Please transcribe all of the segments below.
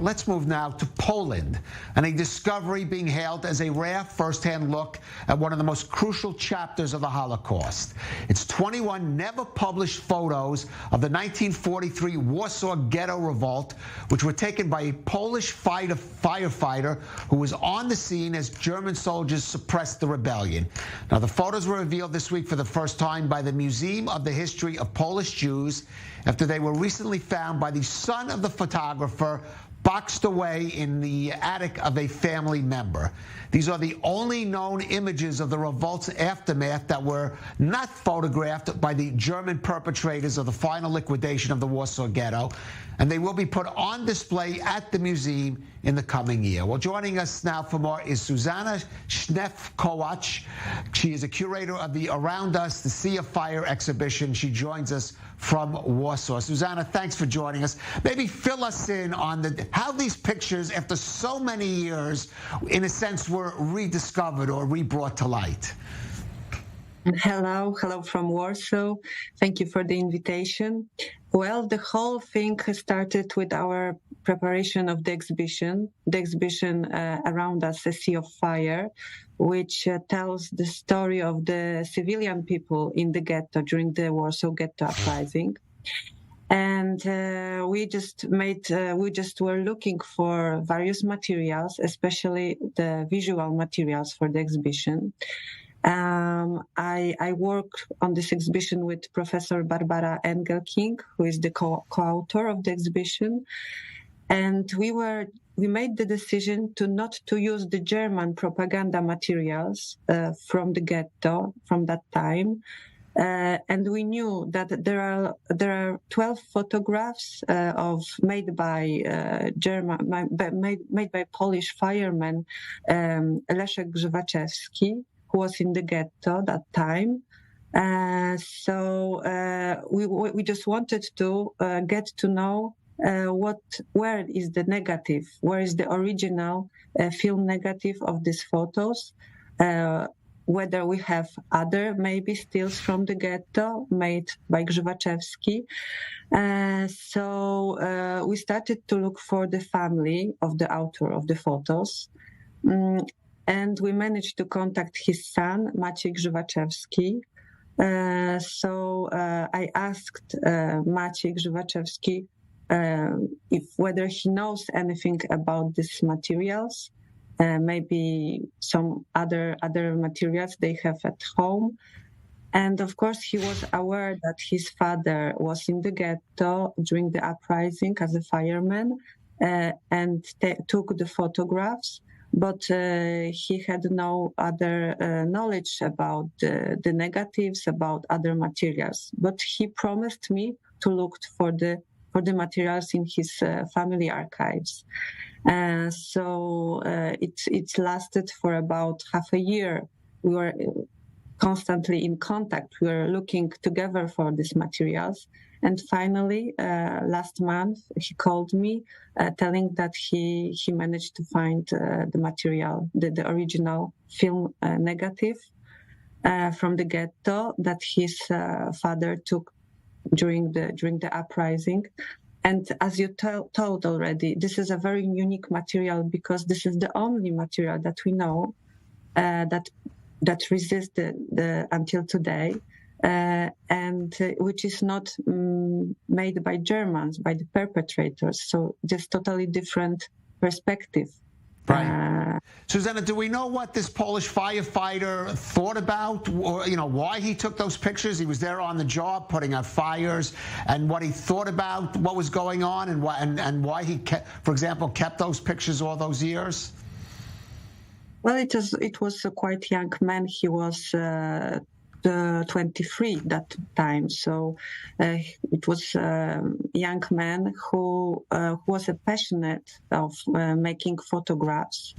Let's move now to Poland, and a discovery being hailed as a rare first-hand look at one of the most crucial chapters of the Holocaust. It's 21 never-published photos of the 1943 Warsaw Ghetto revolt, which were taken by a Polish firefighter who was on the scene as German soldiers suppressed the rebellion. Now, the photos were revealed this week for the first time by the Museum of the History of Polish Jews after they were recently found by the son of the photographer, boxed away in the attic of a family member. These are the only known images of the revolt's aftermath that were not photographed by the German perpetrators of the final liquidation of the Warsaw Ghetto, and they will be put on display at the museum in the coming year. Well, joining us now for more is Susanna Schnepf-Kołacz. She is a curator of the Around Us, the Sea of Fire exhibition. She joins us from Warsaw. Susanna, thanks for joining us. Maybe fill us in on how these pictures, after so many years, in a sense, were rediscovered or rebrought to light. Hello from Warsaw. Thank you for the invitation. Well, the whole thing started with our preparation of the exhibition Around Us, a Sea of Fire, which tells the story of the civilian people in the ghetto during the Warsaw Ghetto Uprising. And we just were looking for various materials, especially the visual materials for the exhibition. I worked on this exhibition with Professor Barbara Engelking, who is the co-author of the exhibition. And we made the decision not to use the German propaganda materials from the ghetto from that time. And we knew that there are 12 photographs made by Polish fireman Leszek Grzywaczewski, who was in the ghetto that time. So we just wanted to get to know where is the negative, where is the original film negative of these photos, whether we have other maybe stills from the ghetto made by Grzywaczewski. So we started to look for the family of the author of the photos. And we managed to contact his son, Maciej Grzywaczewski. So I asked Maciej Grzywaczewski whether he knows anything about these materials, maybe some other materials they have at home. And of course, he was aware that his father was in the ghetto during the uprising as a fireman and took the photographs. But he had no other knowledge about the negatives, about other materials. But he promised me to look for the materials in his family archives. So it lasted for about half a year. We were constantly in contact. We were looking together for these materials. And finally, last month, he called me telling that he managed to find the material, the original film negative from the ghetto that his father took during the uprising. And as you told already, this is a very unique material because this is the only material that we know that resisted until today. And which is not made by Germans, by the perpetrators. So just totally different perspective. Right. Susanna, do we know what this Polish firefighter thought about, or why he took those pictures? He was there on the job, putting out fires, and what he thought about what was going on, and why he kept those pictures all those years. Well, it was a quite young man. He was 23 that time, so it was a young man who was passionate of making photographs,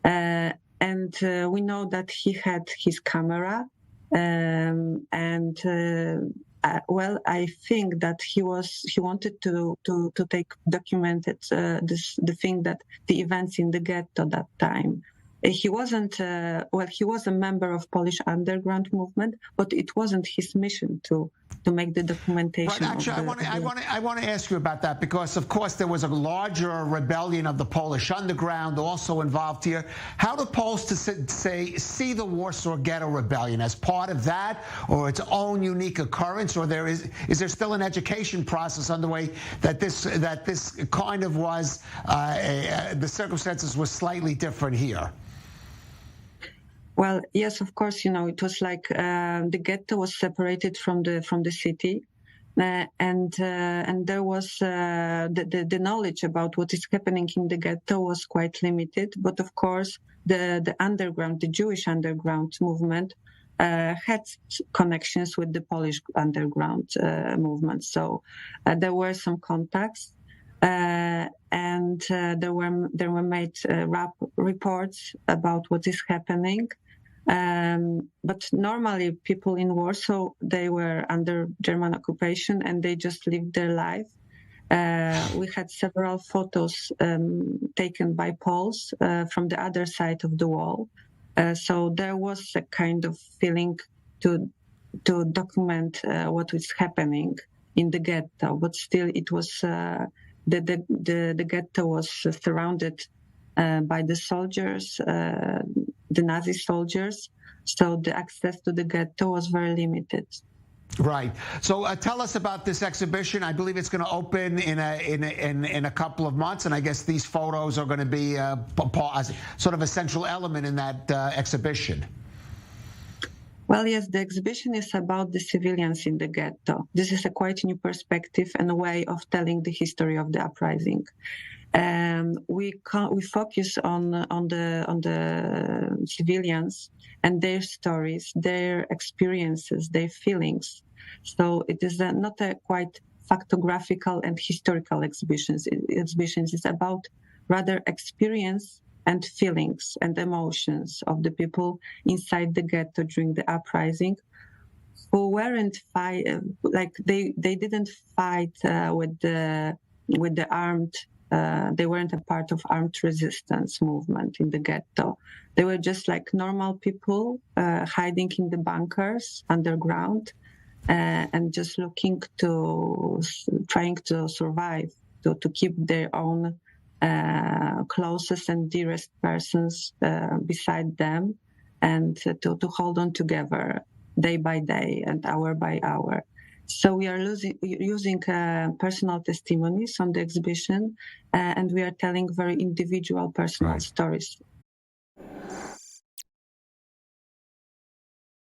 and we know that he had his camera, and well, I think that he wanted to documented the events in the ghetto that time. He wasn't, he was a member of Polish underground movement, but it wasn't his mission to make the documentation. Right. Actually, I want to ask you about that because, of course, there was a larger rebellion of the Polish underground also involved here. How do Poles see the Warsaw Ghetto rebellion as part of that, or its own unique occurrence, or is there still an education process underway that this kind of was the circumstances were slightly different here? Well, yes, of course. It was like the ghetto was separated from the city, and there was the knowledge about what is happening in the ghetto was quite limited. But of course, the underground, the Jewish underground movement, had connections with the Polish underground movement. So there were some contacts. And there were made reports about what is happening. But normally people in Warsaw, they were under German occupation and they just lived their life. We had several photos taken by Poles from the other side of the wall. So there was a kind of feeling to document what was happening in the ghetto, but still it was the ghetto was surrounded by the soldiers, the Nazi soldiers. So the access to the ghetto was very limited. Right. So tell us about this exhibition. I believe it's going to open in a couple of months, and I guess these photos are going to be sort of a central element in that exhibition. Well, yes, the exhibition is about the civilians in the ghetto. This is a quite new perspective and a way of telling the history of the uprising. We focus on the civilians and their stories, their experiences, their feelings. So it is not a quite factographical and historical exhibitions. It's about rather experience and feelings and emotions of the people inside the ghetto during the uprising, who weren't they didn't fight with the armed. They weren't a part of armed resistance movement in the ghetto. They were just like normal people hiding in the bunkers underground and just trying to survive, to keep their own closest and dearest persons beside them, and to hold on together day by day and hour by hour. So we are using personal testimonies on the exhibition, and we are telling very individual personal stories.